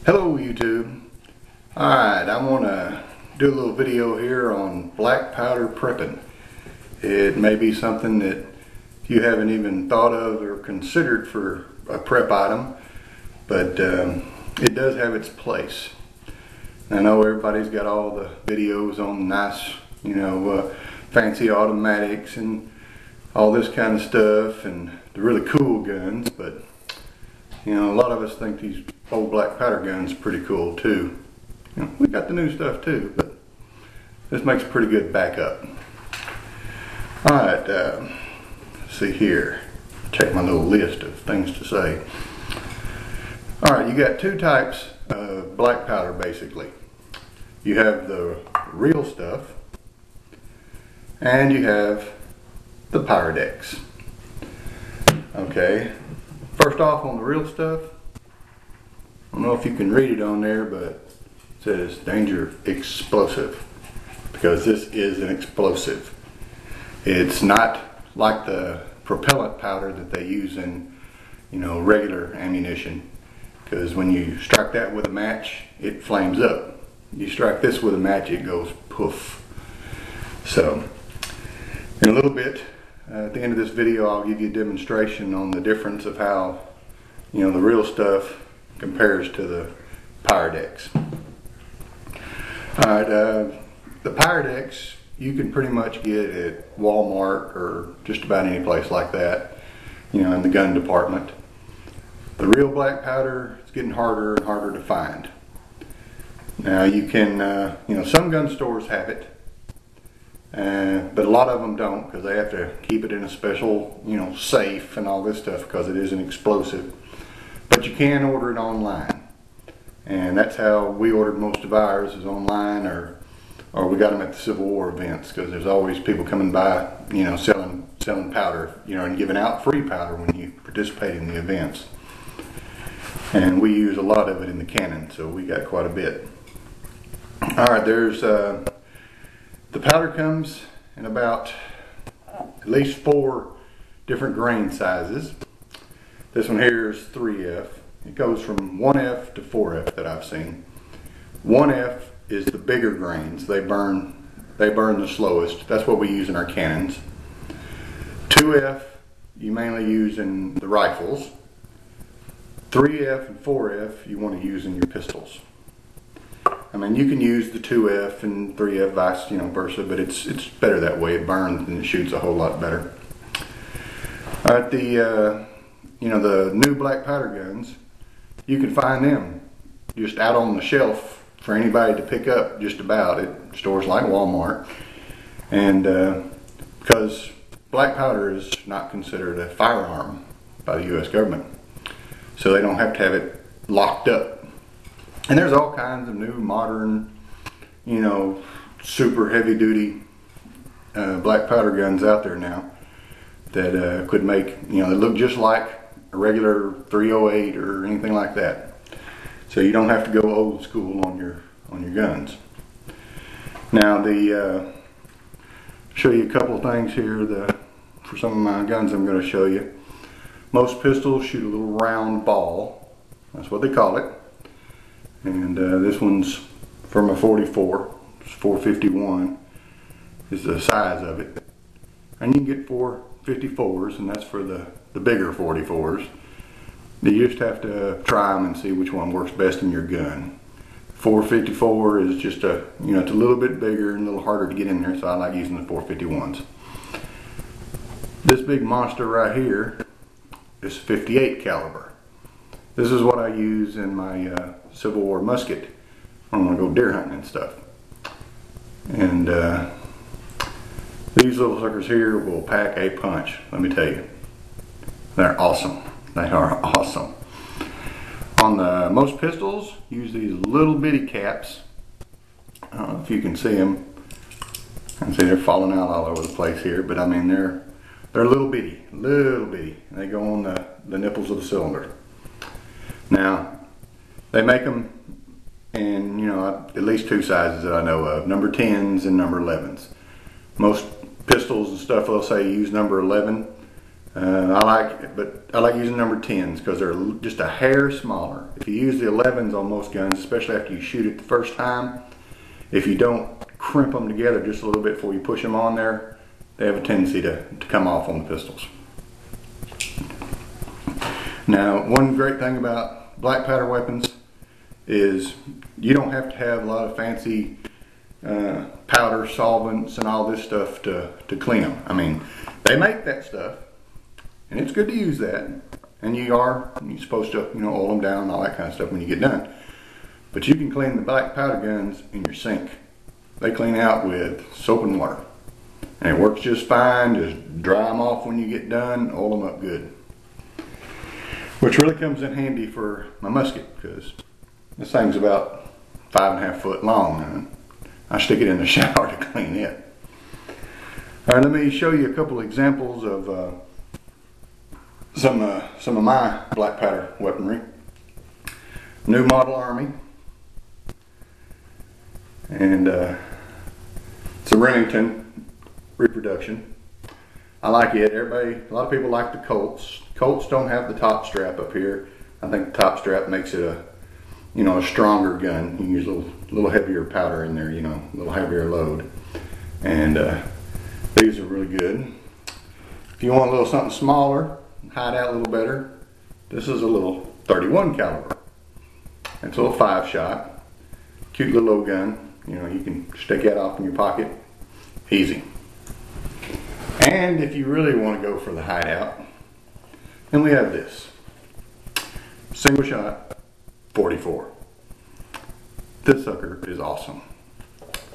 Hello YouTube. Alright, I'm going to do a little video here on black powder prepping. It may be something that you haven't even thought of or considered for a prep item, but it does have its place. I know everybody's got all the videos on nice, fancy automatics and all this kind of stuff and the really cool guns, but a lot of us think these old black powder guns are pretty cool too. We got the new stuff too, but this makes a pretty good backup. Alright, let's see here. Check my little list of things to say. Alright, you got two types of black powder basically. You have the real stuff and you have the Pyredex. Okay, first off on the real stuff, I don't know if you can read it on there, but it says danger explosive, because this is an explosive. It's not like the propellant powder that they use in regular ammunition, because when you strike that with a match it flames up. You strike this with a match, it goes poof. So in a little bit at the end of this video I'll give you a demonstration on the difference of how the real stuff compares to the Pyredex. Alright, the Pyredex you can pretty much get at Walmart or just about any place like that, in the gun department. The real black powder is getting harder and harder to find. Now you can, some gun stores have it, but a lot of them don't, because they have to keep it in a special, safe and all this stuff, because it is an explosive. But you can order it online, and that's how we ordered most of ours, is online, or we got them at the Civil War events, because there's always people coming by, selling powder, and giving out free powder when you participate in the events. And we use a lot of it in the cannon, so we got quite a bit. Alright, there's the powder comes in about at least 4 different grain sizes. This one here is 3F. It goes from 1F to 4F that I've seen. 1F is the bigger grains. They burn the slowest. That's what we use in our cannons. 2F you mainly use in the rifles. 3F and 4F you want to use in your pistols. I mean, you can use the 2F and 3F vice versa, but it's better that way. It burns and it shoots a whole lot better. Alright, the new black powder guns, you can find them just out on the shelf for anybody to pick up just about at stores like Walmart. And because black powder is not considered a firearm by the U.S. government, so they don't have to have it locked up. And there's all kinds of new modern, super heavy duty black powder guns out there now that could make, they look just like a regular 308 or anything like that. So you don't have to go old school on your guns. Now show you a couple of things here for some of my guns I'm going to show you. Most pistols shoot a little round ball. That's what they call it. And this one's from a 44. It's 451 is the size of it. And you can get 454s, and that's for the bigger 44s. You just have to try them and see which one works best in your gun. 454 is just it's a little bit bigger and a little harder to get in there, so I like using the 451s. This big monster right here is 58 caliber. This is what I use in my Civil War musket when I want to go deer hunting and stuff. And these little suckers here will pack a punch, let me tell you. They're awesome. They are awesome. On the most pistols, use these little bitty caps. I don't know if you can see them. I can see they're falling out all over the place here, but I mean they're little bitty, little bitty. They go on the nipples of the cylinder. Now, they make them in, at least 2 sizes that I know of, number 10s and number 11s. Most pistols and stuff, they'll say use number 11, I like using number 10s because they're just a hair smaller. If you use the 11s on most guns, especially after you shoot it the first time, if you don't crimp them together just a little bit before you push them on there, they have a tendency to come off on the pistols. Now, one great thing about black powder weapons is you don't have to have a lot of fancy powder solvents and all this stuff to clean them. I mean, they make that stuff, and it's good to use that, and you're supposed to, oil them down and all that kind of stuff when you get done. But you can clean the black powder guns in your sink. They clean out with soap and water, and it works just fine. Just dry them off when you get done, oil them up good. Which really comes in handy for my musket, because this thing's about 5.5 foot long, and I stick it in the shower to clean it. All right, let me show you a couple examples of some of my black powder weaponry. New model Army, and it's a Remington reproduction. I like it. A lot of people like the Colts. Colts don't have the top strap up here. I think the top strap makes it a stronger gun. You can use a little heavier powder in there, a little heavier load. And these are really good. If you want a little something smaller, hide out a little better, this is a little 31 caliber. It's a little 5-shot, cute little old gun. You can stick that off in your pocket, easy. And if you really want to go for the hideout, then we have this single shot 44. This sucker is awesome.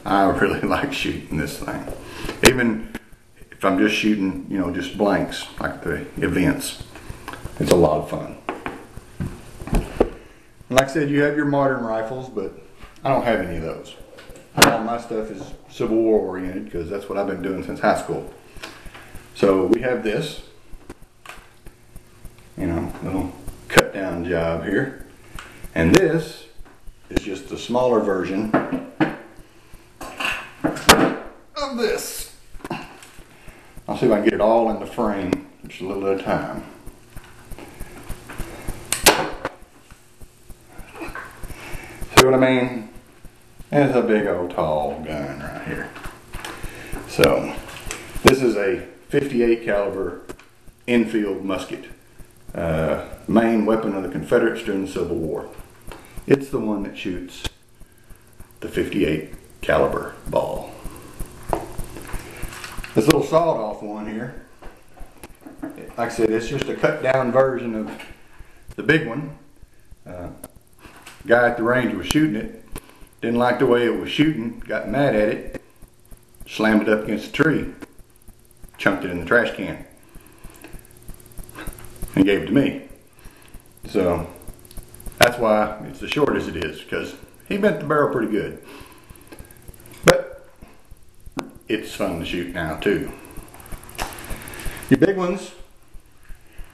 I really like shooting this thing. Even if I'm just shooting, just blanks, like the events, it's a lot of fun. And like I said, you have your modern rifles, but I don't have any of those. All my stuff is Civil War oriented because that's what I've been doing since high school. So we have this, little cut down job here. And this is just the smaller version of this. I'll see if I can get it all in the frame just a little at a time. See what I mean? It's a big old tall gun right here. So this is a 58 caliber Enfield musket, main weapon of the Confederates during the Civil War. It's the one that shoots the 58 caliber ball. This little sawed-off one here, like I said, it's just a cut-down version of the big one. Guy at the range was shooting it, didn't like the way it was shooting, got mad at it, slammed it up against a tree, chunked it in the trash can, and gave it to me. So that's why it's as short as it is, because he bent the barrel pretty good. But it's fun to shoot now too. Your big ones,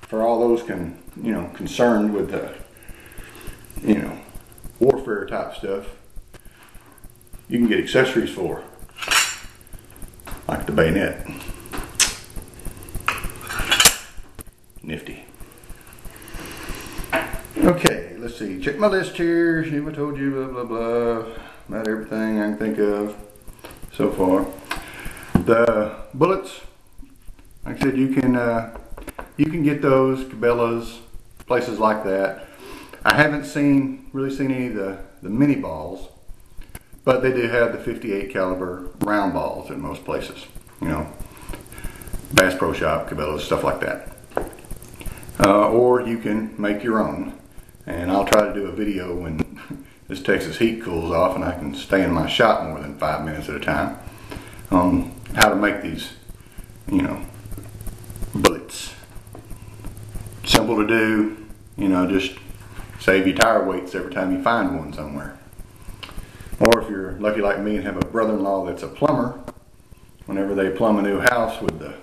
for all those concerned with the warfare type stuff, you can get accessories for, like the bayonet. Nifty. Okay, let's see. Check my list here. See what I told you, blah, blah, blah. About everything I can think of so far. The bullets, like I said, you can get those, Cabela's, places like that. I haven't really seen any of the mini balls, but they do have the 58 caliber round balls in most places. Bass Pro Shop, Cabela's, stuff like that. Or you can make your own. And I'll try to do a video when this Texas heat cools off and I can stay in my shop more than 5 minutes at a time on how to make these, bullets. Simple to do, just save you tire weights every time you find one somewhere. Or if you're lucky like me and have a brother-in-law that's a plumber, whenever they plumb a new house with the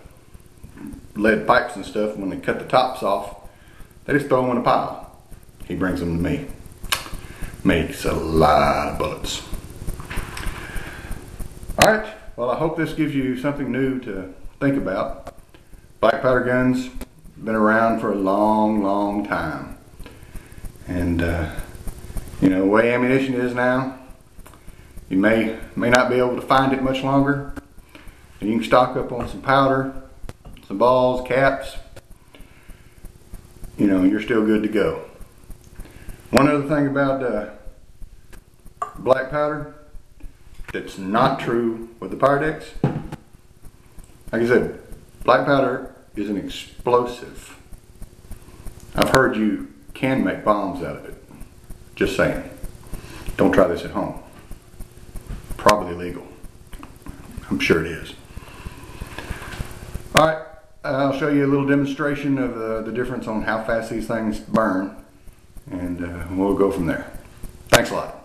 lead pipes and stuff, when they cut the tops off, they just throw them in a pile. He brings them to me. Makes a lot of bullets. Alright, well I hope this gives you something new to think about. Black powder guns, been around for a long, long time. And you know, the way ammunition is now, you may not be able to find it much longer. And you can stock up on some powder, some balls, caps. You know, you're still good to go. One other thing about black powder that's not true with the Pyrex, like I said, black powder is an explosive. I've heard you can make bombs out of it. Just saying. Don't try this at home. Probably illegal. I'm sure it is. Alright, I'll show you a little demonstration of the difference on how fast these things burn, and we'll go from there. Thanks a lot.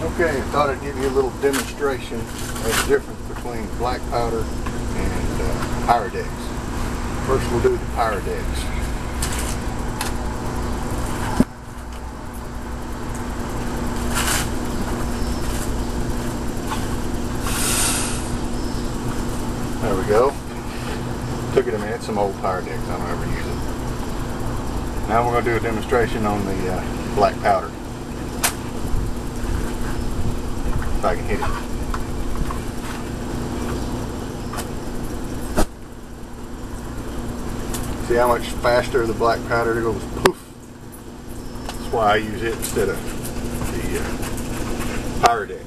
Okay, I thought I'd give you a little demonstration of the difference between black powder and Pyrex. First we'll do the Pyrex. There we go. Took it a minute, some old Pyrex, I don't ever use it. Now we're going to do a demonstration on the black powder. If I can hit it. See how much faster the black powder goes poof. That's why I use it instead of the Pyrex.